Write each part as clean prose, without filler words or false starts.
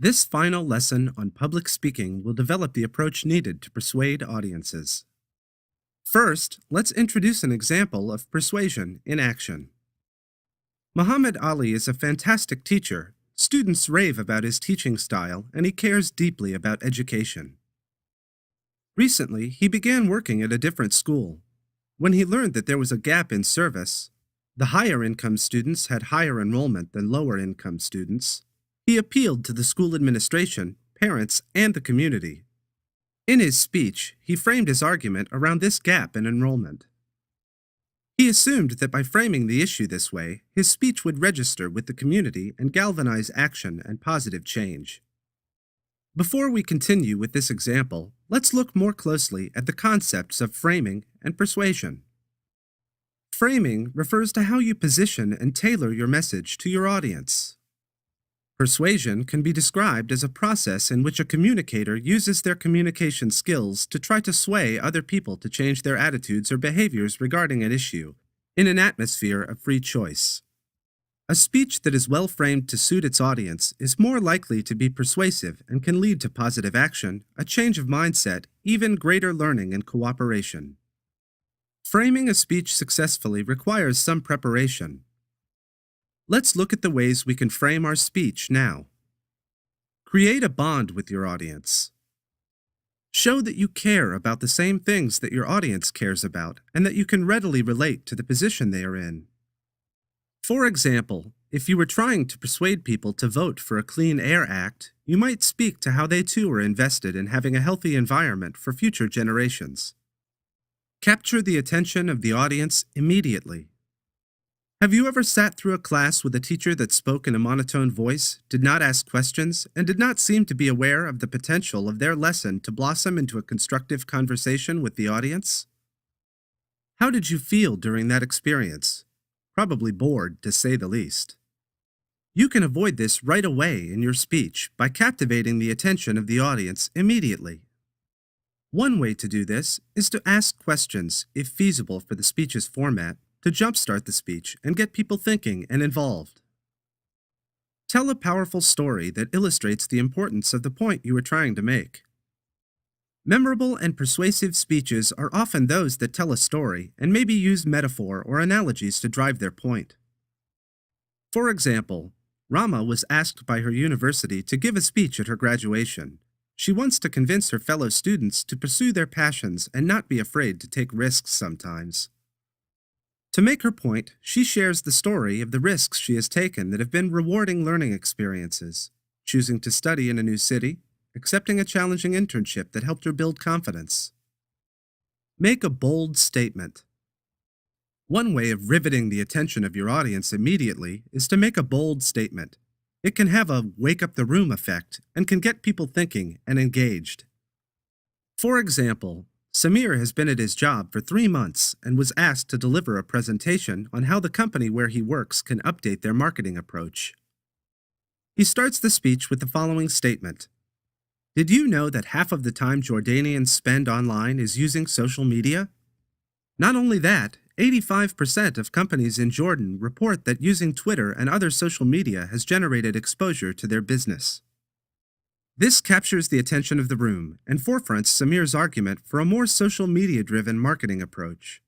This final lesson on public speaking will develop the approach needed to persuade audiences. First, let's introduce an example of persuasion in action. Muhammad Ali is a fantastic teacher. Students rave about his teaching style, and he cares deeply about education. Recently, he began working at a different school. When he learned that there was a gap in service, the higher income students had higher enrollment than lower income students, he appealed to the school administration, parents, and the community. In his speech, he framed his argument around this gap in enrollment. He assumed that by framing the issue this way, his speech would register with the community and galvanize action and positive change. Before we continue with this example, let's look more closely at the concepts of framing and persuasion. Framing refers to how you position and tailor your message to your audience. Persuasion can be described as a process in which a communicator uses their communication skills to try to sway other people to change their attitudes or behaviors regarding an issue, in an atmosphere of free choice. A speech that is well framed to suit its audience is more likely to be persuasive and can lead to positive action, a change of mindset, even greater learning and cooperation. Framing a speech successfully requires some preparation. Let's look at the ways we can frame our speech now. Create a bond with your audience. Show that you care about the same things that your audience cares about and that you can readily relate to the position they are in. For example, if you were trying to persuade people to vote for a Clean Air Act, you might speak to how they too are invested in having a healthy environment for future generations. Capture the attention of the audience immediately. Have you ever sat through a class with a teacher that spoke in a monotone voice, did not ask questions, and did not seem to be aware of the potential of their lesson to blossom into a constructive conversation with the audience? How did you feel during that experience? Probably bored, to say the least. You can avoid this right away in your speech by captivating the attention of the audience immediately. One way to do this is to ask questions, if feasible for the speech's format, to jumpstart the speech and get people thinking and involved. Tell a powerful story that illustrates the importance of the point you are trying to make. Memorable and persuasive speeches are often those that tell a story and maybe use metaphor or analogies to drive their point. For example, Rama was asked by her university to give a speech at her graduation. She wants to convince her fellow students to pursue their passions and not be afraid to take risks sometimes. To make her point, she shares the story of the risks she has taken that have been rewarding learning experiences, choosing to study in a new city, accepting a challenging internship that helped her build confidence. Make a bold statement. One way of riveting the attention of your audience immediately is to make a bold statement. It can have a wake-up-the-room effect and can get people thinking and engaged. For example, Samir has been at his job for 3 months and was asked to deliver a presentation on how the company where he works can update their marketing approach. He starts the speech with the following statement. Did you know that half of the time Jordanians spend online is using social media? Not only that, 85% of companies in Jordan report that using Twitter and other social media has generated exposure to their business. This captures the attention of the room and forefronts Samir's argument for a more social media-driven marketing approach.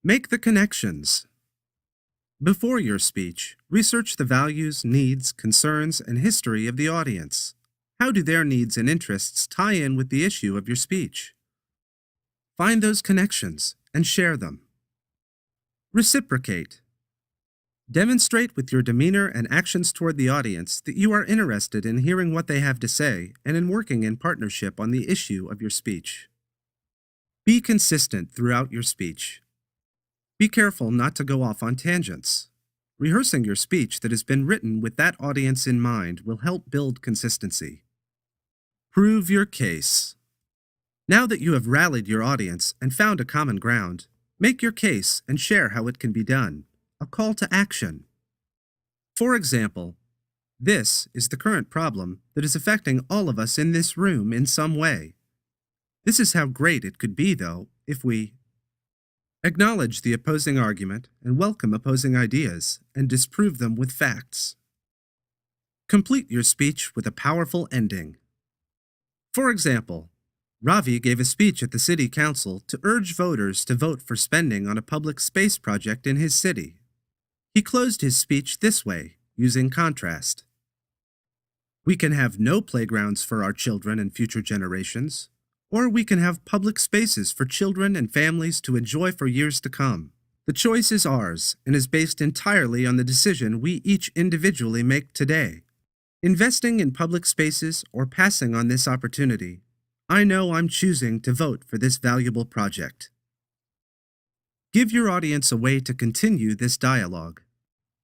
Make the connections. Before your speech, research the values, needs, concerns, and history of the audience. How do their needs and interests tie in with the issue of your speech? Find those connections and share them. Reciprocate. Demonstrate with your demeanor and actions toward the audience that you are interested in hearing what they have to say and in working in partnership on the issue of your speech. Be consistent throughout your speech. Be careful not to go off on tangents. Rehearsing your speech that has been written with that audience in mind will help build consistency. Prove your case. Now that you have rallied your audience and found a common ground, make your case and share how it can be done. A call to action. For example, this is the current problem that is affecting all of us in this room in some way. This is how great it could be, though, if we acknowledge the opposing argument and welcome opposing ideas and disprove them with facts. Complete your speech with a powerful ending. For example, Ravi gave a speech at the City Council to urge voters to vote for spending on a public space project in his city. He closed his speech this way, using contrast. We can have no playgrounds for our children and future generations, or we can have public spaces for children and families to enjoy for years to come. The choice is ours and is based entirely on the decision we each individually make today. Investing in public spaces or passing on this opportunity, I know I'm choosing to vote for this valuable project. Give your audience a way to continue this dialogue.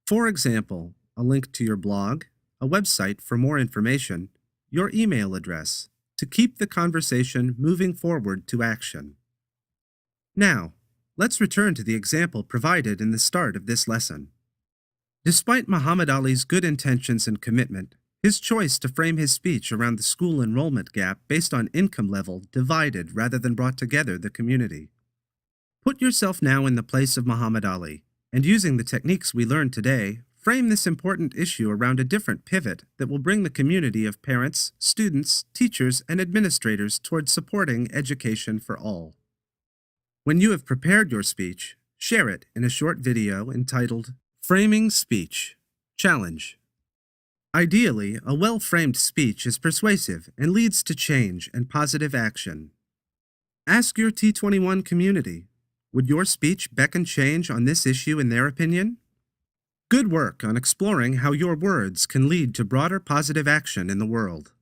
For example, a link to your blog, a website for more information, your email address, to keep the conversation moving forward to action. Now, let's return to the example provided in the start of this lesson. Despite Muhammad Ali's good intentions and commitment, his choice to frame his speech around the school enrollment gap based on income level divided rather than brought together the community. Put yourself now in the place of Muhammad Ali, and using the techniques we learned today, frame this important issue around a different pivot that will bring the community of parents, students, teachers, and administrators towards supporting education for all. When you have prepared your speech, share it in a short video entitled Framing Speech Challenge. Ideally, a well-framed speech is persuasive and leads to change and positive action. Ask your T21 community, would your speech beckon change on this issue in their opinion? Good work on exploring how your words can lead to broader positive action in the world.